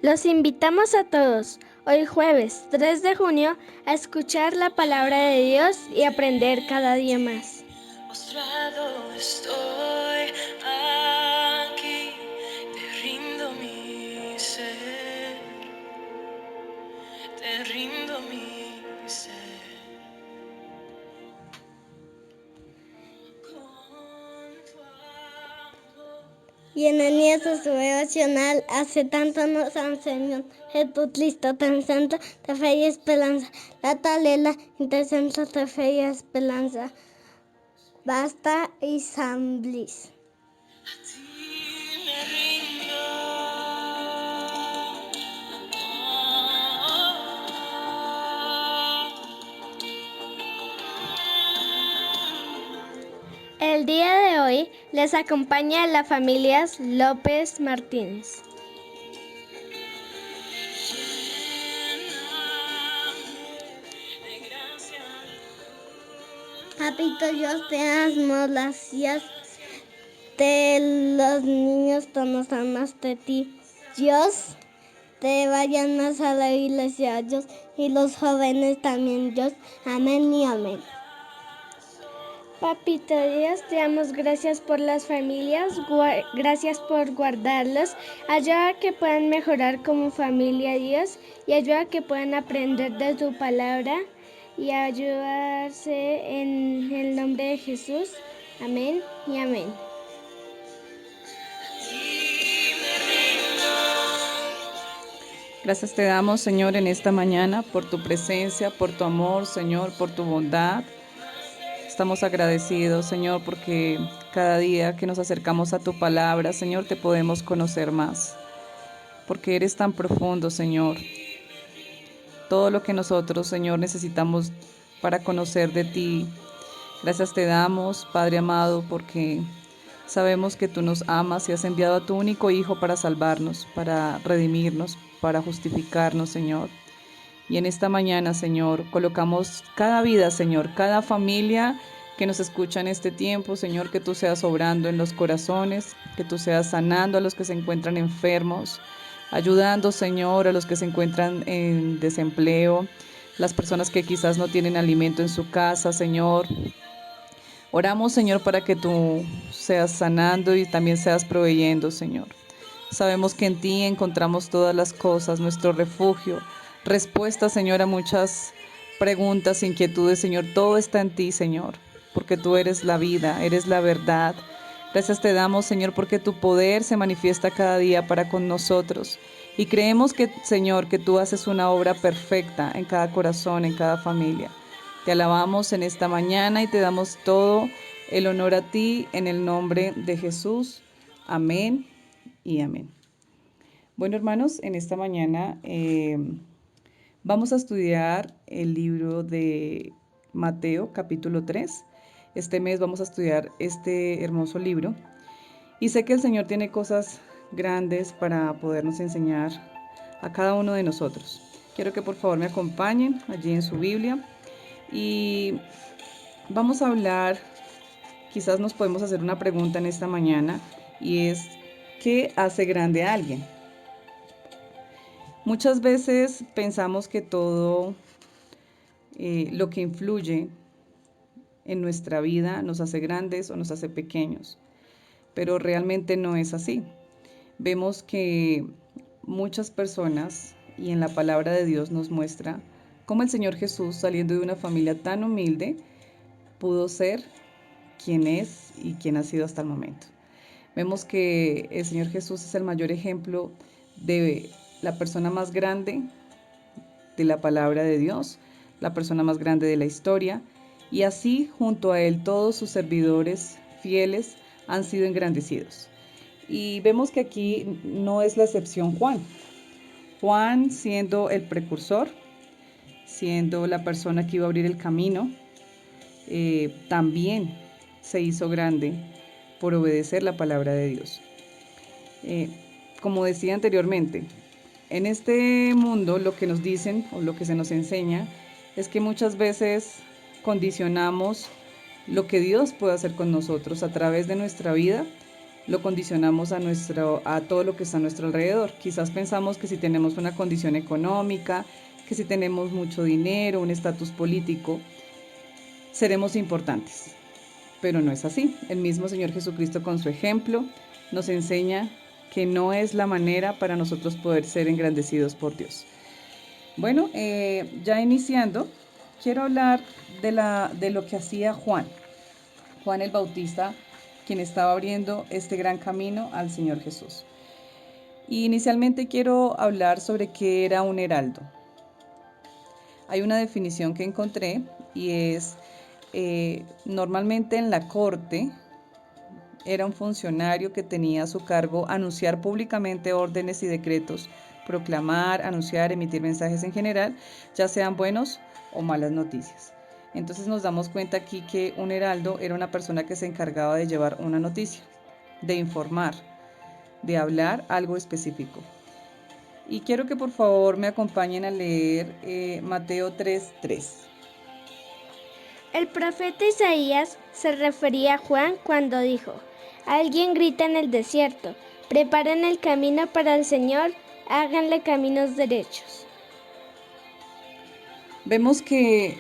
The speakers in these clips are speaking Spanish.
Los invitamos a todos, hoy jueves 3 de junio, a escuchar la palabra de Dios y aprender cada día más. Postrado estoy aquí, te rindo mi ser, te rindo mi ser. Y en el nieto su devocional hace tanto nos enseñó Jesucristo tan santo de fe y esperanza. La talela intercentra de fe y esperanza. Basta y San Blis. A ti me rindo. El día de hoy les acompaña la familia López Martínez. Papito Dios, te damos gracias de los niños todos amas de ti. Dios, te vayan más a la iglesia, Dios, y los jóvenes también, Dios. Amén y amén. Papito Dios, te damos gracias por las familias, gracias por guardarlos, ayuda a que puedan mejorar como familia, Dios, y ayuda a que puedan aprender de tu palabra y ayudarse en el nombre de Jesús. Amén y amén. Gracias te damos, Señor, en esta mañana por tu presencia, por tu amor, Señor, por tu bondad. Estamos agradecidos, Señor, porque cada día que nos acercamos a tu palabra, Señor, te podemos conocer más. Porque eres tan profundo, Señor. Todo lo que nosotros, Señor, necesitamos para conocer de ti. Gracias te damos, Padre amado, porque sabemos que tú nos amas y has enviado a tu único Hijo para salvarnos, para redimirnos, para justificarnos, Señor. Y en esta mañana, Señor, colocamos cada vida, Señor, cada familia que nos escucha en este tiempo, Señor, que tú seas obrando en los corazones, que tú seas sanando a los que se encuentran enfermos, ayudando, Señor, a los que se encuentran en desempleo, las personas que quizás no tienen alimento en su casa, Señor. Oramos, Señor, para que tú seas sanando y también seas proveyendo, Señor. Sabemos que en ti encontramos todas las cosas, nuestro refugio, respuestas, Señor, a muchas preguntas, inquietudes, Señor. Todo está en ti, Señor, porque tú eres la vida, eres la verdad. Gracias te damos, Señor, porque tu poder se manifiesta cada día para con nosotros. Y creemos que, Señor, que tú haces una obra perfecta en cada corazón, en cada familia. Te alabamos en esta mañana y te damos todo el honor a ti en el nombre de Jesús. Amén y amén. Bueno, hermanos, en esta mañana vamos a estudiar el libro de Mateo, capítulo 3. Este mes vamos a estudiar este hermoso libro y sé que el Señor tiene cosas grandes para podernos enseñar a cada uno de nosotros. Quiero que por favor me acompañen allí en su Biblia y vamos a hablar, quizás nos podemos hacer una pregunta en esta mañana y es, ¿qué hace grande a alguien? Muchas veces pensamos que todo lo que influye en nuestra vida nos hace grandes o nos hace pequeños, pero realmente no es así. Vemos que muchas personas, y en la palabra de Dios nos muestra cómo el Señor Jesús, saliendo de una familia tan humilde, pudo ser quien es y quien ha sido hasta el momento. Vemos que el Señor Jesús es el mayor ejemplo de la persona más grande de la palabra de Dios, la persona más grande de la historia, y así junto a él todos sus servidores fieles han sido engrandecidos. Y vemos que aquí no es la excepción Juan. Juan, siendo el precursor, siendo la persona que iba a abrir el camino, también se hizo grande por obedecer la palabra de Dios. Como decía anteriormente, en este mundo lo que nos dicen o lo que se nos enseña es que muchas veces condicionamos lo que Dios puede hacer con nosotros a través de nuestra vida lo condicionamos a todo lo que está a nuestro alrededor. Quizás pensamos que si tenemos una condición económica, que si tenemos mucho dinero, un estatus político, seremos importantes. Pero no es así. El mismo Señor Jesucristo con su ejemplo nos enseña que no es la manera para nosotros poder ser engrandecidos por Dios. Bueno, ya iniciando, quiero hablar de lo que hacía Juan el Bautista, quien estaba abriendo este gran camino al Señor Jesús. Y inicialmente quiero hablar sobre qué era un heraldo. Hay una definición que encontré y es, normalmente en la corte, era un funcionario que tenía a su cargo anunciar públicamente órdenes y decretos, proclamar, anunciar, emitir mensajes en general, ya sean buenos o malas noticias. Entonces nos damos cuenta aquí que un heraldo era una persona que se encargaba de llevar una noticia, de informar, de hablar algo específico. Y quiero que por favor me acompañen a leer Mateo 3:3. El profeta Isaías se refería a Juan cuando dijo: alguien grita en el desierto, preparen el camino para el Señor, háganle caminos derechos. Vemos que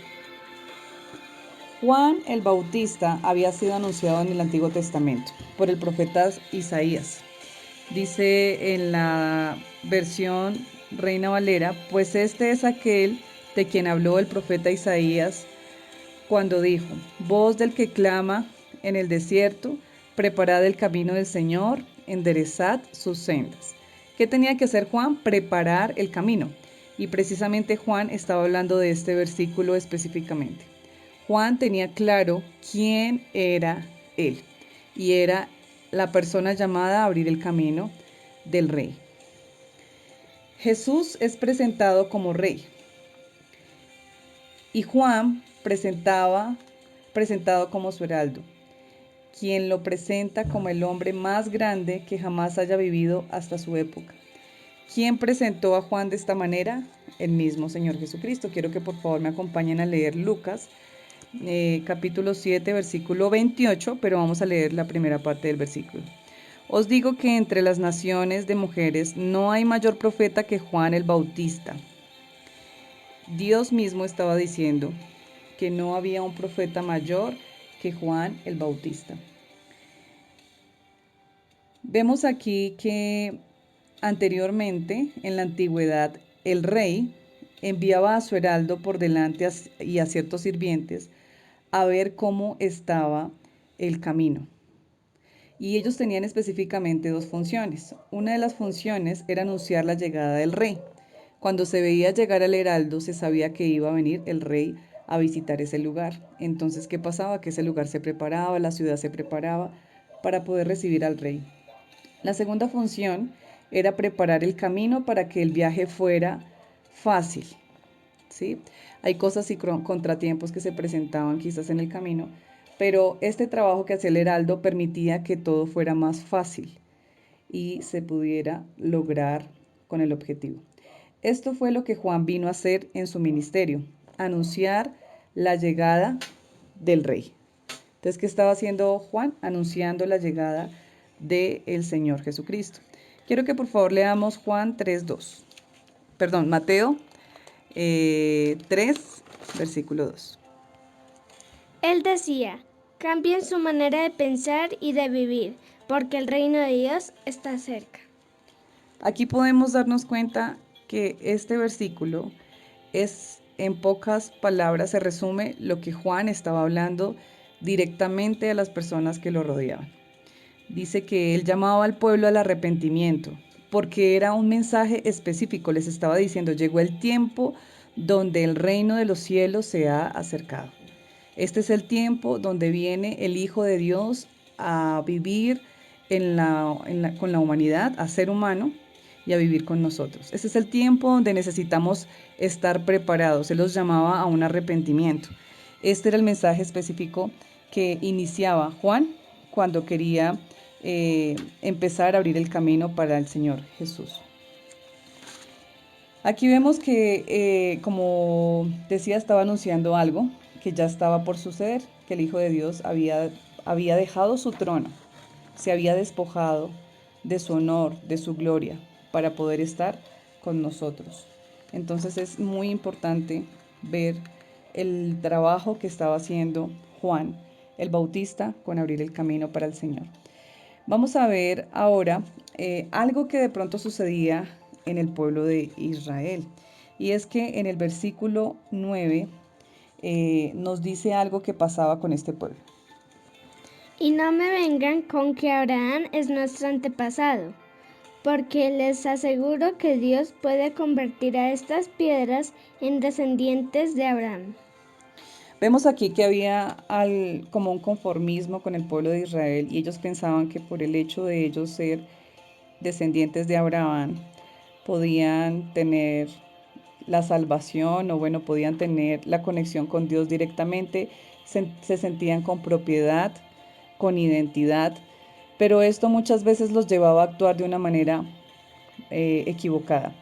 Juan el Bautista había sido anunciado en el Antiguo Testamento por el profeta Isaías. Dice en la versión Reina Valera, pues este es aquel de quien habló el profeta Isaías cuando dijo: voz del que clama en el desierto, preparad el camino del Señor, enderezad sus sendas. ¿Qué tenía que hacer Juan? Preparar el camino. Y precisamente Juan estaba hablando de este versículo específicamente. Juan tenía claro quién era él, y era la persona llamada a abrir el camino del rey. Jesús es presentado como rey, y Juan presentado como su heraldo, quien lo presenta como el hombre más grande que jamás haya vivido hasta su época. ¿Quién presentó a Juan de esta manera? El mismo Señor Jesucristo. Quiero que por favor me acompañen a leer Lucas, capítulo 7, versículo 28, pero vamos a leer la primera parte del versículo. Os digo que entre las naciones de mujeres no hay mayor profeta que Juan el Bautista. Dios mismo estaba diciendo que no había un profeta mayor que Juan el Bautista. Vemos aquí que anteriormente, en la antigüedad, el rey enviaba a su heraldo por delante y a ciertos sirvientes a ver cómo estaba el camino. Y ellos tenían específicamente dos funciones. Una de las funciones era anunciar la llegada del rey. Cuando se veía llegar al heraldo, se sabía que iba a venir el rey a visitar ese lugar. Entonces, ¿qué pasaba? Que ese lugar se preparaba, la ciudad se preparaba para poder recibir al rey. La segunda función era preparar el camino para que el viaje fuera fácil, ¿sí? Hay cosas y contratiempos que se presentaban quizás en el camino, pero este trabajo que hacía el heraldo permitía que todo fuera más fácil y se pudiera lograr con el objetivo. Esto fue lo que Juan vino a hacer en su ministerio, anunciar la llegada del rey. Entonces, ¿qué estaba haciendo Juan? Anunciando la llegada del Señor Jesucristo. Quiero que por favor leamos Juan 3:2. Perdón, Mateo 3, versículo 2. Él decía: cambien su manera de pensar y de vivir, porque el reino de Dios está cerca. Aquí podemos darnos cuenta que este versículo es, en pocas palabras, se resume lo que Juan estaba hablando directamente a las personas que lo rodeaban. Dice que él llamaba al pueblo al arrepentimiento, porque era un mensaje específico. Les estaba diciendo: llegó el tiempo donde el reino de los cielos se ha acercado. Este es el tiempo donde viene el Hijo de Dios a vivir con la humanidad, a ser humano y a vivir con nosotros. Este es el tiempo donde necesitamos estar preparados. Él los llamaba a un arrepentimiento. Este era el mensaje específico que iniciaba Juan cuando quería empezar a abrir el camino para el Señor Jesús. Aquí vemos que, como decía, estaba anunciando algo que ya estaba por suceder, que el Hijo de Dios había dejado su trono se había despojado de su honor, de su gloria, para poder estar con nosotros. Entonces es muy importante ver el trabajo que estaba haciendo Juan el Bautista con abrir el camino para el Señor. Vamos a ver ahora algo que de pronto sucedía en el pueblo de Israel. Y es que en el versículo 9 nos dice algo que pasaba con este pueblo. Y no me vengan con que Abraham es nuestro antepasado, porque les aseguro que Dios puede convertir a estas piedras en descendientes de Abraham. Vemos aquí que había como un conformismo con el pueblo de Israel y ellos pensaban que por el hecho de ellos ser descendientes de Abraham podían tener la salvación o bueno, podían tener la conexión con Dios directamente, se sentían con propiedad, con identidad, pero esto muchas veces los llevaba a actuar de una manera equivocada.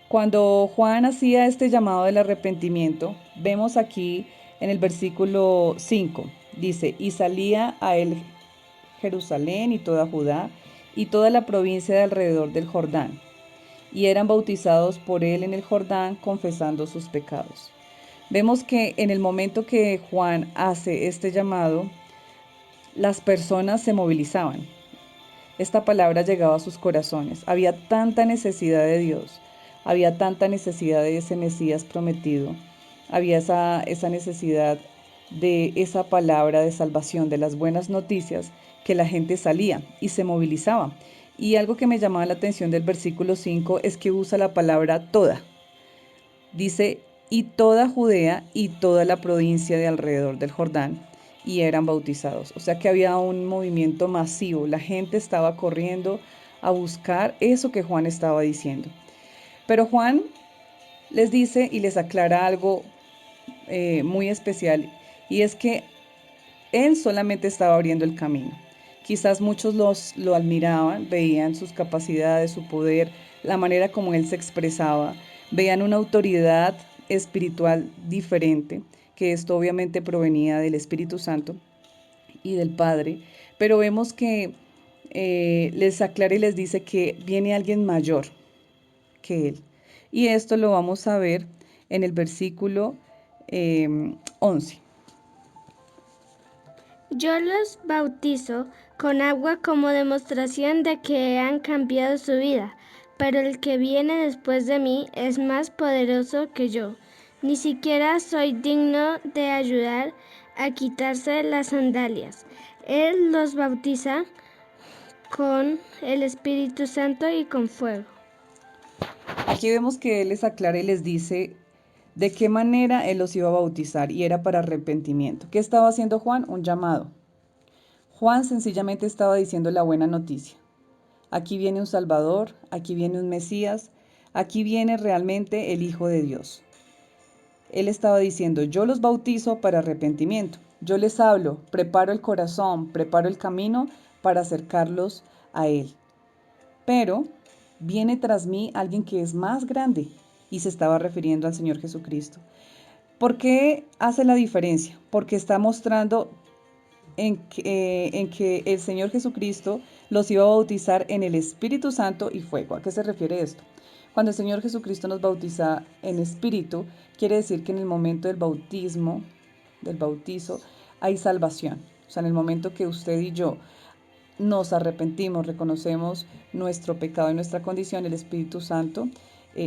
Cuando Juan hacía este llamado del arrepentimiento, vemos aquí en el versículo 5, dice, y salía a él Jerusalén y toda Judá y toda la provincia de alrededor del Jordán, y eran bautizados por él en el Jordán, confesando sus pecados. Vemos que en el momento que Juan hace este llamado, las personas se movilizaban. Esta palabra llegaba a sus corazones. Había tanta necesidad de Dios, había tanta necesidad de ese Mesías prometido, había esa necesidad de esa palabra de salvación, de las buenas noticias, que la gente salía y se movilizaba. Y algo que me llamaba la atención del versículo 5 es que usa la palabra toda. Dice, y toda Judea y toda la provincia de alrededor del Jordán, y eran bautizados. O sea que había un movimiento masivo. La gente estaba corriendo a buscar eso que Juan estaba diciendo. Pero Juan les dice y les aclara algo muy especial, y es que él solamente estaba abriendo el camino. Quizás muchos lo admiraban, veían sus capacidades, su poder, la manera como él se expresaba, veían una autoridad espiritual diferente, que esto obviamente provenía del Espíritu Santo y del Padre, pero vemos que les aclara y les dice que viene alguien mayor que él. Y esto lo vamos a ver en el versículo 11. Yo los bautizo con agua como demostración de que han cambiado su vida, pero el que viene después de mí es más poderoso que yo. Ni siquiera soy digno de ayudar a quitarse las sandalias. Él los bautiza con el Espíritu Santo y con fuego. Aquí vemos que él les aclara y les dice de qué manera él los iba a bautizar y era para arrepentimiento. ¿Qué estaba haciendo Juan? Un llamado. Juan sencillamente estaba diciendo la buena noticia. Aquí viene un Salvador, aquí viene un Mesías, aquí viene realmente el Hijo de Dios. Él estaba diciendo, yo los bautizo para arrepentimiento. Yo les hablo, preparo el corazón, preparo el camino para acercarlos a Él. Pero viene tras mí alguien que es más grande y se estaba refiriendo al Señor Jesucristo. ¿Por qué hace la diferencia? Porque está mostrando en que el Señor Jesucristo los iba a bautizar en el Espíritu Santo y fuego. ¿A qué se refiere esto? Cuando el Señor Jesucristo nos bautiza en espíritu, quiere decir que en el momento del bautismo, del bautizo, hay salvación. O sea, en el momento que usted y yo nos arrepentimos, reconocemos nuestro pecado y nuestra condición, el Espíritu Santo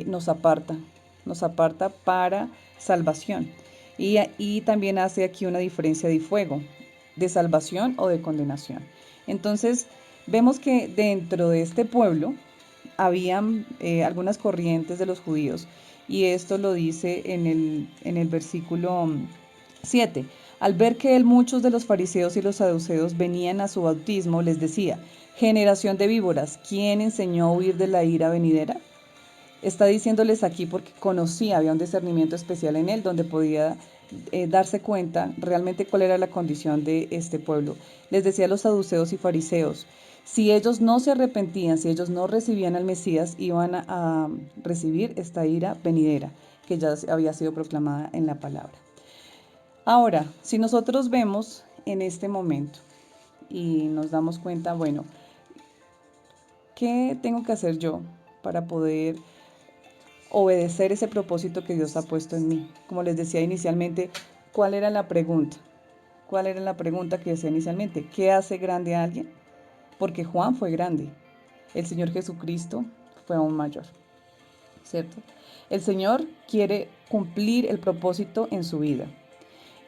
nos aparta para salvación. Y también hace aquí una diferencia de fuego, de salvación o de condenación. Entonces, vemos que dentro de este pueblo habían algunas corrientes de los judíos, y esto lo dice en el versículo 7. Al ver que él muchos de los fariseos y los saduceos venían a su bautismo, les decía, generación de víboras, ¿quién enseñó a huir de la ira venidera? Está diciéndoles aquí porque conocía, había un discernimiento especial en él donde podía darse cuenta realmente cuál era la condición de este pueblo. Les decía a los saduceos y fariseos, si ellos no se arrepentían, si ellos no recibían al Mesías, iban a recibir esta ira venidera que ya había sido proclamada en la palabra. Ahora, si nosotros vemos en este momento, y nos damos cuenta, bueno, ¿qué tengo que hacer yo para poder obedecer ese propósito que Dios ha puesto en mí? Como les decía inicialmente, ¿cuál era la pregunta? ¿Cuál era la pregunta que decía inicialmente? ¿Qué hace grande a alguien? Porque Juan fue grande, el Señor Jesucristo fue aún mayor, ¿cierto? El Señor quiere cumplir el propósito en su vida.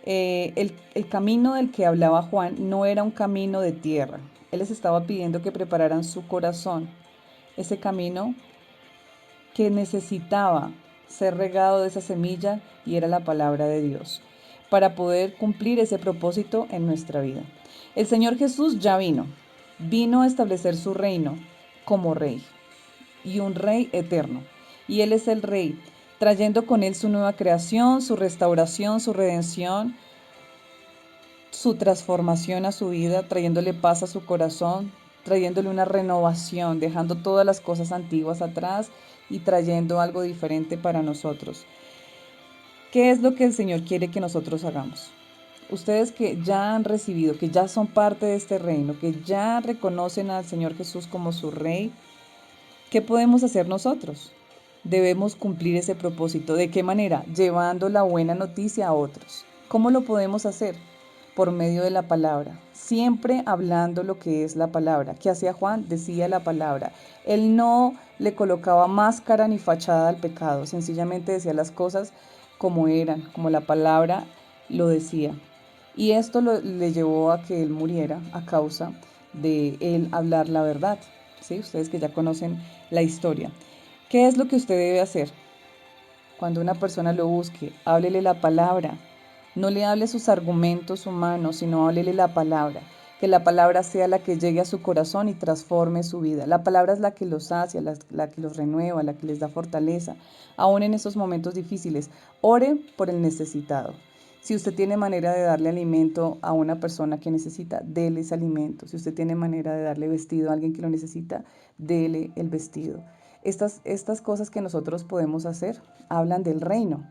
El camino del que hablaba Juan no era un camino de tierra. Él les estaba pidiendo que prepararan su corazón, ese camino que necesitaba ser regado de esa semilla y era la palabra de Dios, para poder cumplir ese propósito en nuestra vida. El Señor Jesús ya vino a establecer su reino como rey y un rey eterno. Y Él es el rey, trayendo con Él su nueva creación, su restauración, su redención, su transformación a su vida, trayéndole paz a su corazón, trayéndole una renovación, dejando todas las cosas antiguas atrás y trayendo algo diferente para nosotros. ¿Qué es lo que el Señor quiere que nosotros hagamos? Ustedes que ya han recibido, que ya son parte de este reino, que ya reconocen al Señor Jesús como su Rey, ¿qué podemos hacer nosotros? Debemos cumplir ese propósito. ¿De qué manera? Llevando la buena noticia a otros. ¿Cómo lo podemos hacer? Por medio de la palabra. Siempre hablando lo que es la palabra. ¿Qué hacía Juan? Decía la palabra. Él no le colocaba máscara ni fachada al pecado. Sencillamente decía las cosas como eran, como la palabra lo decía. Y esto le llevó a que él muriera a causa de él hablar la verdad. ¿Sí? Ustedes que ya conocen la historia. ¿Qué es lo que usted debe hacer? Cuando una persona lo busque, háblele la palabra. No le hable sus argumentos humanos, sino háblele la palabra. Que la palabra sea la que llegue a su corazón y transforme su vida. La palabra es la que los sacia, la que los renueva, la que les da fortaleza. Aún en esos momentos difíciles, ore por el necesitado. Si usted tiene manera de darle alimento a una persona que necesita, dele ese alimento. Si usted tiene manera de darle vestido a alguien que lo necesita, dele el vestido. Estas cosas que nosotros podemos hacer hablan del reino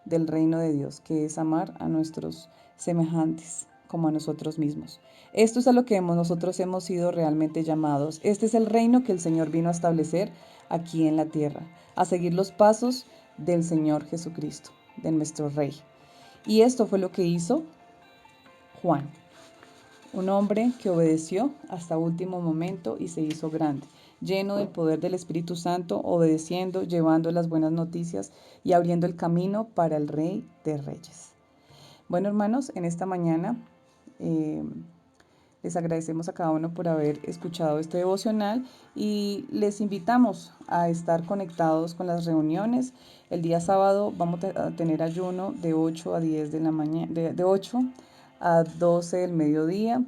de Dios, que es amar a nuestros semejantes como a nosotros mismos. Esto es a lo que nosotros hemos sido realmente llamados. Este es el reino que el Señor vino a establecer aquí en la tierra, a seguir los pasos del Señor Jesucristo, de nuestro Rey. Y esto fue lo que hizo Juan, un hombre que obedeció hasta último momento y se hizo grande, lleno del poder del Espíritu Santo, obedeciendo, llevando las buenas noticias y abriendo el camino para el Rey de Reyes. Bueno, hermanos, en esta mañana les agradecemos a cada uno por haber escuchado este devocional y les invitamos a estar conectados con las reuniones. El día sábado vamos a tener ayuno de 8 a 10 de la mañana, de 8 a 12 del mediodía.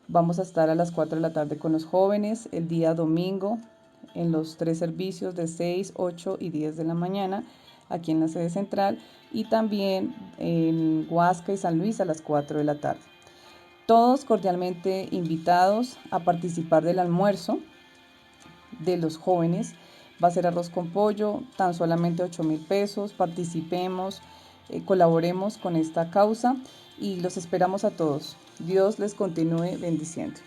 Vamos a estar a las 4 de la tarde con los jóvenes. El día domingo en los 3 servicios de 6, 8 y 10 de la mañana aquí en la sede central y también en Huasca y San Luis a las 4 de la tarde. Todos cordialmente invitados a participar del almuerzo de los jóvenes. Va a ser arroz con pollo, tan solamente 8,000 pesos. Participemos, colaboremos con esta causa y los esperamos a todos. Dios les continúe bendiciendo.